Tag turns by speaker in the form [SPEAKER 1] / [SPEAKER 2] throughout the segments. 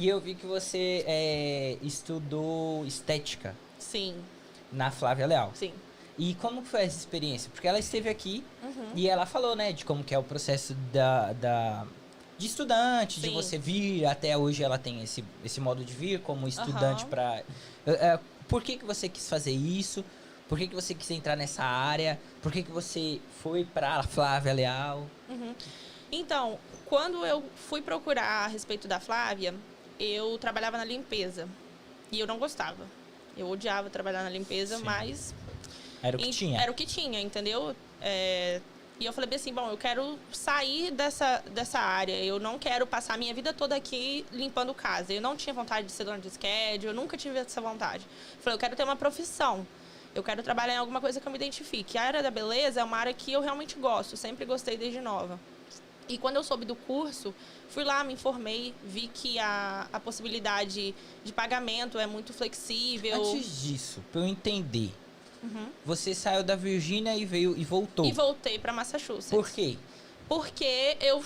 [SPEAKER 1] E eu vi que você estudou estética
[SPEAKER 2] Sim,
[SPEAKER 1] na Flávia Leal.
[SPEAKER 2] sim.
[SPEAKER 1] E como que foi essa experiência? Porque ela esteve aqui
[SPEAKER 2] Uhum.
[SPEAKER 1] e ela falou, né, de como que é o processo de estudante, de
[SPEAKER 2] Sim.
[SPEAKER 1] você vir, até hoje ela tem esse modo de vir como estudante
[SPEAKER 2] Aham.
[SPEAKER 1] para por que você quis fazer isso? Por que você quis entrar nessa área? Por que você foi pra Flávia Leal?
[SPEAKER 2] Uhum. Então, quando eu fui procurar a respeito da Flávia, eu trabalhava na limpeza. E eu não gostava. Eu odiava trabalhar na limpeza,
[SPEAKER 1] Sim.
[SPEAKER 2] mas
[SPEAKER 1] Era o que tinha.
[SPEAKER 2] era o que tinha, entendeu? E eu falei bem assim, bom, eu quero sair dessa área. Eu não quero passar a minha vida toda aqui limpando casa. Eu não tinha vontade de ser dona de schedule, eu nunca tive essa vontade. Eu falei, eu quero ter uma profissão. Eu quero trabalhar em alguma coisa que eu me identifique. A área da beleza é uma área que eu realmente gosto, sempre gostei desde nova. E quando eu soube do curso, fui lá, me informei, vi que a possibilidade de pagamento é muito flexível.
[SPEAKER 1] Antes disso, pra eu entender, você saiu da Virgínia e veio e voltou.
[SPEAKER 2] E voltei para Massachusetts.
[SPEAKER 1] Por quê?
[SPEAKER 2] Porque eu...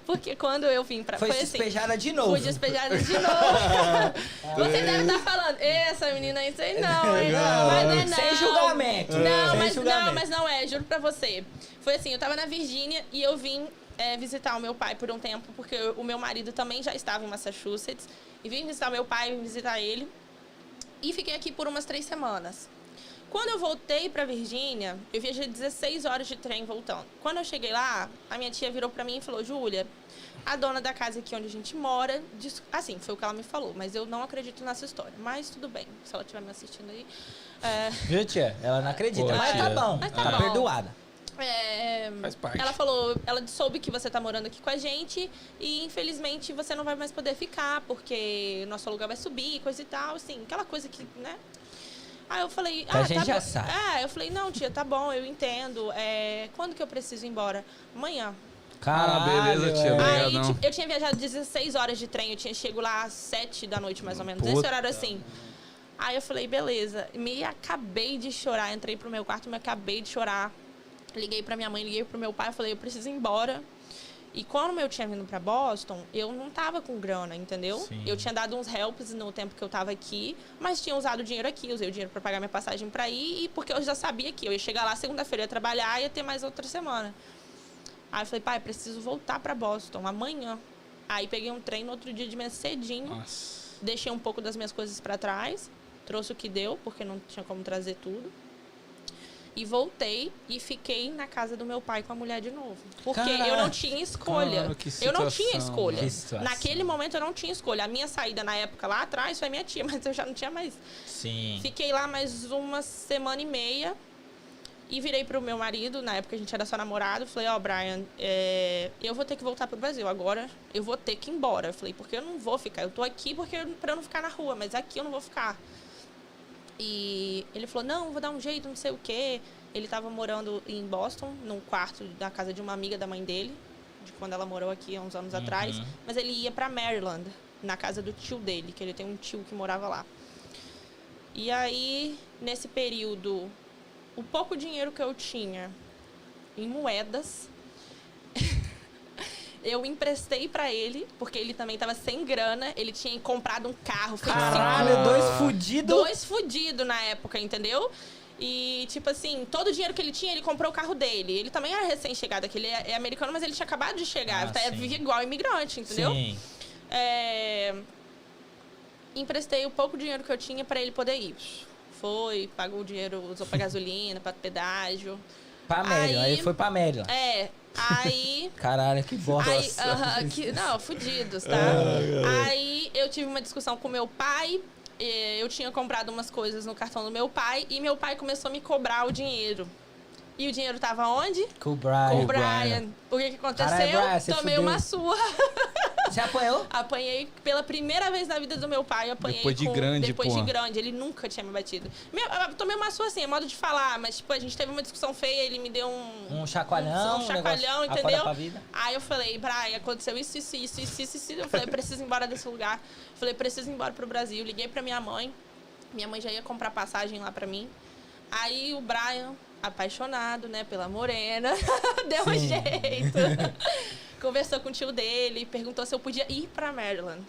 [SPEAKER 2] Porque quando eu vim pra...
[SPEAKER 1] Foi
[SPEAKER 2] assim,
[SPEAKER 1] despejada de novo.
[SPEAKER 2] fui despejada de novo. Você deve estar falando, essa menina aí, sei não, hein? Mas não.
[SPEAKER 1] Sem julgamento.
[SPEAKER 2] Não,
[SPEAKER 1] Sem
[SPEAKER 2] mas
[SPEAKER 1] julgamento.
[SPEAKER 2] não, mas não é, juro pra você. Foi assim, eu tava na Virgínia e eu vim visitar o meu pai por um tempo, porque o meu marido também já estava em Massachusetts. E vim visitar meu pai, vim visitar ele. E fiquei aqui por umas 3 semanas. Quando eu voltei pra Virgínia, eu viajei 16 horas de trem voltando. Quando eu cheguei lá, a minha tia virou pra mim e falou, Júlia, a dona da casa aqui onde a gente mora... Assim, foi o que ela me falou, mas eu não acredito nessa história. Mas tudo bem, se ela estiver me assistindo aí...
[SPEAKER 1] Viu, tia? Ela não acredita,
[SPEAKER 3] Pô,
[SPEAKER 1] mas
[SPEAKER 3] tia.
[SPEAKER 1] tá bom.
[SPEAKER 2] Mas tá
[SPEAKER 1] Tá
[SPEAKER 2] bom.
[SPEAKER 1] perdoada.
[SPEAKER 3] Faz parte.
[SPEAKER 2] Ela falou, ela soube que você tá morando aqui com a gente e infelizmente você não vai mais poder ficar porque nosso aluguel vai subir, coisa e tal, assim, aquela coisa que, né? Aí eu falei,
[SPEAKER 1] A gente
[SPEAKER 2] tá
[SPEAKER 1] já
[SPEAKER 2] bom.
[SPEAKER 1] sabe.
[SPEAKER 2] Eu falei, não, tia, tá bom, eu entendo. Quando que eu preciso ir embora? Amanhã.
[SPEAKER 1] Caralho,
[SPEAKER 3] beleza, tia.
[SPEAKER 2] Aí,
[SPEAKER 3] Obrigadão.
[SPEAKER 2] tipo, eu tinha viajado 16 horas de trem, eu tinha chego lá às 7 da noite, mais ou menos,
[SPEAKER 3] Puta.
[SPEAKER 2] esse horário assim. Aí eu falei, beleza. Me acabei de chorar, entrei pro meu quarto, me acabei de chorar. Liguei pra minha mãe, liguei pro meu pai, eu falei, eu preciso ir embora. E quando eu tinha vindo pra Boston, eu não tava com grana, entendeu?
[SPEAKER 1] Sim.
[SPEAKER 2] Eu tinha dado uns helps no tempo que eu tava aqui, mas tinha usado o dinheiro aqui, usei o dinheiro pra pagar minha passagem pra ir, e porque eu já sabia que eu ia chegar lá segunda-feira, ia trabalhar e ia ter mais outra semana. Aí eu falei, pai, preciso voltar pra Boston amanhã. Aí peguei um trem no outro dia de manhã cedinho,
[SPEAKER 3] Nossa.
[SPEAKER 2] deixei um pouco das minhas coisas pra trás, trouxe o que deu, porque não tinha como trazer tudo. E voltei e fiquei na casa do meu pai com a mulher de novo. Porque eu não tinha escolha.
[SPEAKER 3] Cara, que
[SPEAKER 2] Eu não tinha
[SPEAKER 3] situação,
[SPEAKER 2] escolha.
[SPEAKER 1] Que situação.
[SPEAKER 2] Naquele momento eu não tinha escolha. A minha saída na época lá atrás foi minha tia, mas eu já não tinha mais.
[SPEAKER 1] Sim.
[SPEAKER 2] Fiquei lá mais uma semana e meia e virei pro meu marido, na época a gente era só namorado, falei, Brian, eu vou ter que voltar pro Brasil agora, eu vou ter que ir embora. Eu falei, porque eu não vou ficar, eu tô aqui pra eu não ficar na rua, mas aqui eu não vou ficar. E ele falou, não, vou dar um jeito, não sei o quê. Ele estava morando em Boston, num quarto da casa de uma amiga da mãe dele, de quando ela morou aqui há uns anos atrás. Mas ele ia para Maryland, na casa do tio dele, que ele tem um tio que morava lá. E aí, nesse período, o pouco dinheiro que eu tinha em moedas, eu emprestei pra ele, porque ele também tava sem grana. Ele tinha comprado um carro, feito
[SPEAKER 1] Caralho, dois fudidos.
[SPEAKER 2] 2 fudidos na época, entendeu? E, tipo assim, todo o dinheiro que ele tinha, ele comprou o carro dele. Ele também era recém-chegado aqui, ele é americano, mas ele tinha acabado de chegar.
[SPEAKER 1] sim.
[SPEAKER 2] Vivia igual imigrante, entendeu?
[SPEAKER 1] Sim.
[SPEAKER 2] Emprestei o pouco dinheiro que eu tinha pra ele poder ir. Foi, pagou o dinheiro, usou pra gasolina, pra pedágio.
[SPEAKER 1] Pra Maryland. Aí foi pra Maryland.
[SPEAKER 2] Aí...
[SPEAKER 1] Caralho, que bosta.
[SPEAKER 2] Aí, não, fudidos, tá? Aí eu tive uma discussão com meu pai. Eu tinha comprado umas coisas no cartão do meu pai e meu pai começou a me cobrar o dinheiro. E o dinheiro tava onde?
[SPEAKER 1] Com o Brian.
[SPEAKER 2] Com o Brian. O que aconteceu?
[SPEAKER 1] Caralho, Brian, você
[SPEAKER 2] Tomei
[SPEAKER 1] fudeu.
[SPEAKER 2] uma surra.
[SPEAKER 1] Você apanhou?
[SPEAKER 2] Apanhei pela primeira vez na vida do meu pai. Apanhei
[SPEAKER 3] Depois de grande,
[SPEAKER 2] Depois
[SPEAKER 3] porra.
[SPEAKER 2] de grande. Ele nunca tinha me batido. Eu tomei uma surra assim, é modo de falar. Mas, tipo, a gente teve uma discussão feia. Ele me deu
[SPEAKER 1] Um chacoalhão.
[SPEAKER 2] um chacoalhão,
[SPEAKER 1] negócio,
[SPEAKER 2] entendeu?
[SPEAKER 1] acorda pra vida.
[SPEAKER 2] Aí eu falei, Brian, aconteceu isso. Eu falei, preciso ir embora desse lugar. Eu falei, preciso ir embora pro Brasil. Liguei pra minha mãe. Minha mãe já ia comprar passagem lá pra mim. Aí o Brian, apaixonado, né, pela morena, deu um jeito. conversou com o tio dele, perguntou se eu podia ir pra Maryland.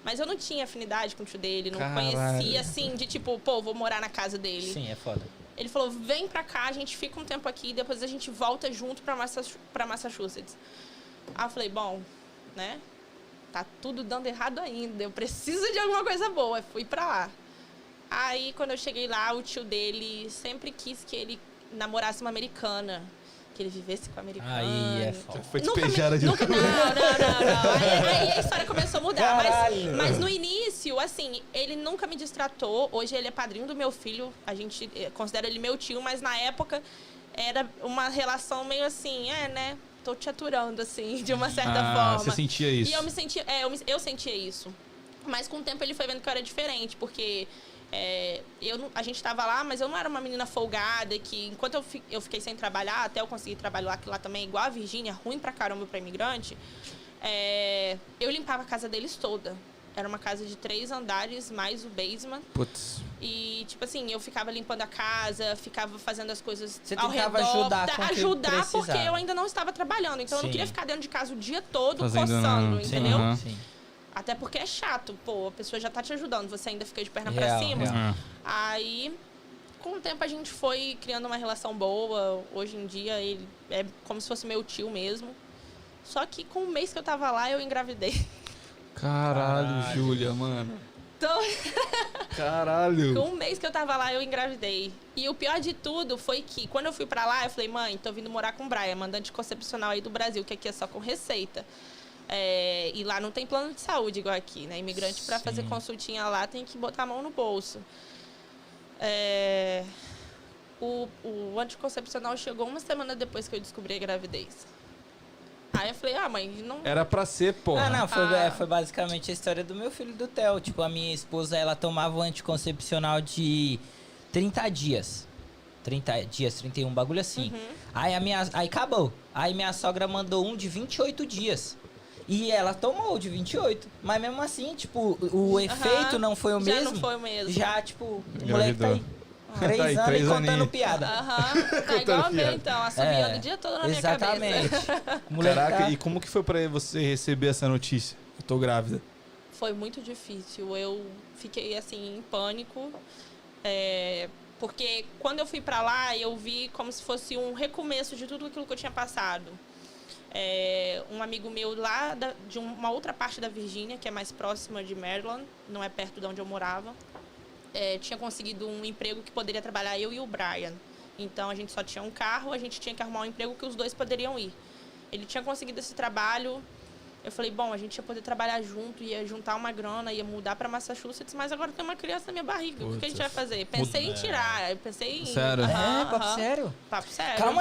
[SPEAKER 2] Mas eu não tinha afinidade com o tio dele, não conhecia, assim, de tipo, pô, vou morar na casa dele.
[SPEAKER 1] Sim, é foda.
[SPEAKER 2] Ele falou, vem pra cá, a gente fica um tempo aqui, depois a gente volta junto pra Massachusetts. Aí eu falei, bom, né, tá tudo dando errado ainda, eu preciso de alguma coisa boa, fui pra lá. Aí, quando eu cheguei lá, o tio dele sempre quis que ele namorasse uma americana. Que ele vivesse com a americana.
[SPEAKER 1] Aí é foda.
[SPEAKER 4] Foi despejada de novo.
[SPEAKER 2] Não. Aí a história começou a mudar. Mas no início, assim, ele nunca me distratou. Hoje ele é padrinho do meu filho. A gente considera ele meu tio, mas na época era uma relação meio assim, né? Tô te aturando, assim, de uma certa forma.
[SPEAKER 4] Você sentia isso?
[SPEAKER 2] E eu me sentia, eu sentia isso. Mas com o tempo ele foi vendo que eu era diferente, porque a gente tava lá, mas eu não era uma menina folgada, que enquanto eu fiquei sem trabalhar, até eu conseguir trabalhar lá também, igual a Virgínia, ruim pra caramba pra imigrante, eu limpava a casa deles toda. Era uma casa de 3 andares, mais o basement.
[SPEAKER 4] Putz.
[SPEAKER 2] E, tipo assim, eu ficava limpando a casa, ficava fazendo as coisas
[SPEAKER 1] Você
[SPEAKER 2] ao
[SPEAKER 1] tentava
[SPEAKER 2] redor.
[SPEAKER 1] ajudar
[SPEAKER 2] Porque eu ainda não estava trabalhando. Então, eu não queria ficar dentro de casa o dia todo
[SPEAKER 4] fazendo
[SPEAKER 2] coçando, entendeu?
[SPEAKER 1] Sim.
[SPEAKER 2] Até porque é chato, pô, a pessoa já tá te ajudando, você ainda fica de perna pra cima. Aí, com o tempo, a gente foi criando uma relação boa. Hoje em dia, ele é como se fosse meu tio mesmo. Só que com o mês que eu tava lá, eu engravidei.
[SPEAKER 4] Caralho, Júlia, mano.
[SPEAKER 2] Então,
[SPEAKER 4] Caralho.
[SPEAKER 2] com um mês que eu tava lá, eu engravidei. E o pior de tudo foi que, quando eu fui pra lá, eu falei, mãe, tô vindo morar com o Brian, mandante concepcional aí do Brasil, que aqui é só com receita. E lá não tem plano de saúde igual aqui, né? Imigrante, pra fazer consultinha lá, tem que botar a mão no bolso. O anticoncepcional chegou uma semana depois que eu descobri a gravidez. Aí eu falei, mãe, não...
[SPEAKER 4] Era pra ser, porra.
[SPEAKER 1] Não, foi basicamente a história do meu filho do Theo. Tipo, a minha esposa, ela tomava o anticoncepcional de 30 dias. 30 dias, 31, bagulho assim. Aí acabou. Aí minha sogra mandou um de 28 dias. E ela tomou o de 28. Mas mesmo assim, tipo, o efeito não foi o mesmo.
[SPEAKER 2] Já não foi o mesmo.
[SPEAKER 1] Já, tipo, o moleque tá aí. 3 anos
[SPEAKER 4] 3
[SPEAKER 1] e contando
[SPEAKER 4] aninhos.
[SPEAKER 1] piada.
[SPEAKER 2] Tá igual a minha, então, assobiando o dia todo na minha cabeça.
[SPEAKER 1] Exatamente.
[SPEAKER 4] Caraca, e como que foi pra você receber essa notícia? Eu tô grávida.
[SPEAKER 2] Foi muito difícil. Eu fiquei, assim, em pânico. Porque quando eu fui pra lá, eu vi como se fosse um recomeço de tudo aquilo que eu tinha passado. Um amigo meu lá de uma outra parte da Virgínia, que é mais próxima de Maryland, não é perto de onde eu morava, tinha conseguido um emprego que poderia trabalhar eu e o Brian. Então, a gente só tinha um carro, a gente tinha que arrumar um emprego que os dois poderiam ir. Ele tinha conseguido esse trabalho. Eu falei, bom, a gente ia poder trabalhar junto, ia juntar uma grana, ia mudar para Massachusetts, mas agora tem uma criança na minha barriga. O que a gente vai fazer? Pensei em tirar, pensei em...
[SPEAKER 4] Sério?
[SPEAKER 1] Papo sério?
[SPEAKER 2] Papo sério.
[SPEAKER 1] Calma